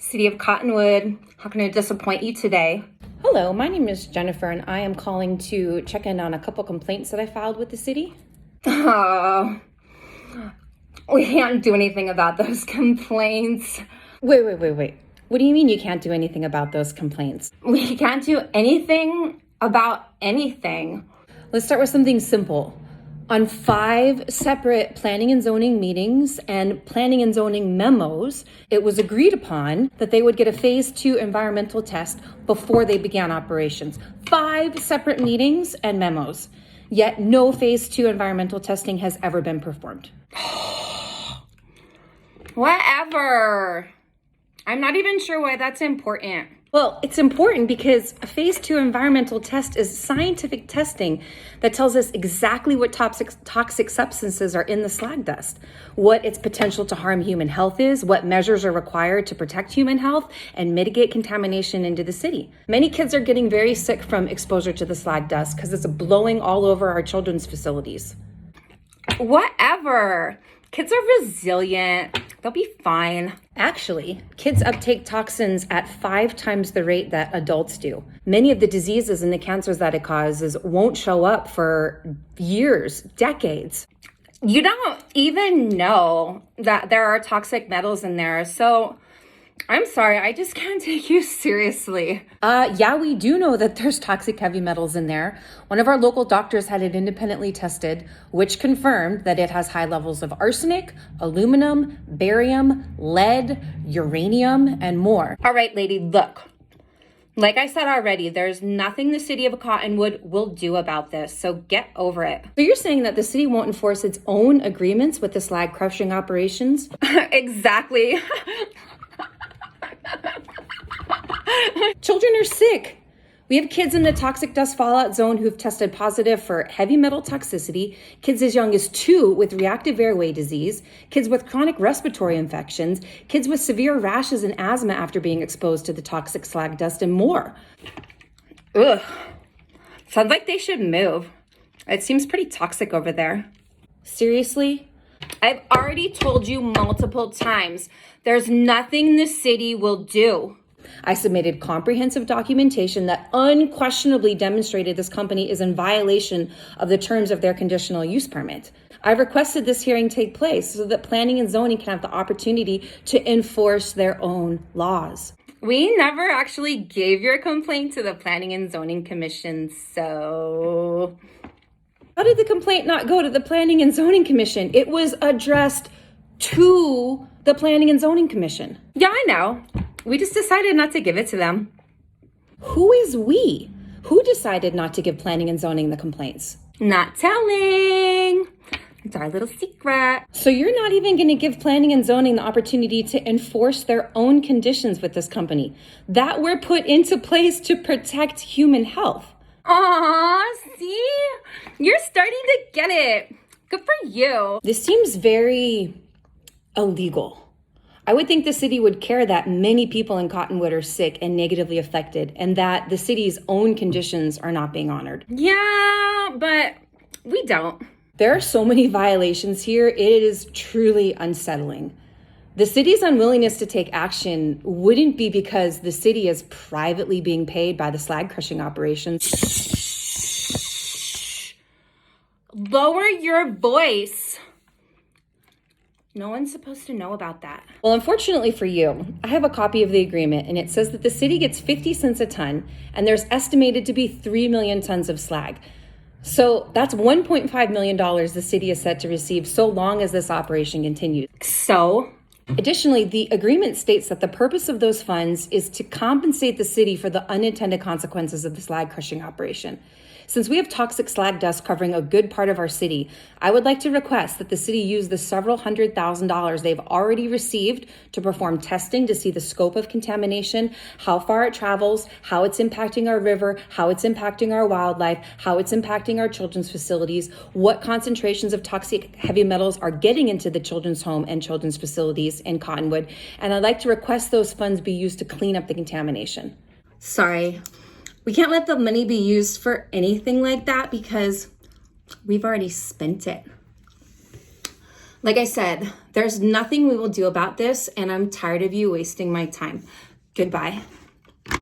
City of Cottonwood, how can I disappoint you today? Hello, my name is Jennifer, and I am calling to check in on a couple complaints that I filed with the city. Oh, we can't do anything about those complaints. Wait. What do you mean you can't do anything about those complaints? We can't do anything about anything. Let's start with something simple. On 5 separate planning and zoning meetings and planning and zoning memos, it was agreed upon that they would get a phase 2 environmental test before they began operations. 5 separate meetings and memos, yet no phase 2 environmental testing has ever been performed. Whatever. I'm not even sure why that's important. Well, it's important because a phase 2 environmental test is scientific testing that tells us exactly what toxic substances are in the slag dust, what its potential to harm human health is, what measures are required to protect human health and mitigate contamination into the city. Many kids are getting very sick from exposure to the slag dust because it's blowing all over our children's facilities. Whatever. Kids are resilient. They'll be fine. Actually, kids uptake toxins at 5 times the rate that adults do. Many of the diseases and the cancers that it causes won't show up for years, decades. You don't even know that there are toxic metals in there, so I'm sorry, I just can't take you seriously. Yeah, we do know that there's toxic heavy metals in there. One of our local doctors had it independently tested, which confirmed that it has high levels of arsenic, aluminum, barium, lead, uranium, and more. All right, lady, look. Like I said already, there's nothing the City of Cottonwood will do about this, so get over it. So you're saying that the city won't enforce its own agreements with the slag crushing operations? Exactly. Children are sick. We have kids in the toxic dust fallout zone who've tested positive for heavy metal toxicity, kids as young as 2 with reactive airway disease, kids with chronic respiratory infections, kids with severe rashes and asthma after being exposed to the toxic slag dust, and more. Ugh. Sounds like they should move. It seems pretty toxic over there. Seriously? I've already told you multiple times, there's nothing the city will do. I submitted comprehensive documentation that unquestionably demonstrated this company is in violation of the terms of their conditional use permit. I've requested this hearing take place so that planning and zoning can have the opportunity to enforce their own laws. We never actually gave your complaint to the Planning and Zoning Commission, so... How did the complaint not go to the Planning and Zoning Commission? It was addressed to the Planning and Zoning Commission. Yeah, I know. We just decided not to give it to them. Who is we? Who decided not to give planning and zoning the complaints? Not telling. It's our little secret. So you're not even going to give planning and zoning the opportunity to enforce their own conditions with this company that were put into place to protect human health. Aw, see? You're starting to get it. Good for you. This seems very illegal. I would think the city would care that many people in Cottonwood are sick and negatively affected, and that the city's own conditions are not being honored. Yeah, but we don't. There are so many violations here, it is truly unsettling. The city's unwillingness to take action wouldn't be because the city is privately being paid by the slag crushing operations. Shh. Lower your voice. No one's supposed to know about that. Well, unfortunately for you, I have a copy of the agreement, and it says that the city gets 50 cents a ton, and there's estimated to be 3 million tons of slag. So that's $1.5 million the city is set to receive so long as this operation continues. So? Additionally, the agreement states that the purpose of those funds is to compensate the city for the unintended consequences of the slag crushing operation. Since we have toxic slag dust covering a good part of our city, I would like to request that the city use the several $100,000 they've already received to perform testing to see the scope of contamination, how far it travels, how it's impacting our river, how it's impacting our wildlife, how it's impacting our children's facilities, what concentrations of toxic heavy metals are getting into the children's home and children's facilities in Cottonwood. And I'd like to request those funds be used to clean up the contamination. Sorry. We can't let the money be used for anything like that because we've already spent it. Like I said, there's nothing we will do about this, and I'm tired of you wasting my time. Goodbye.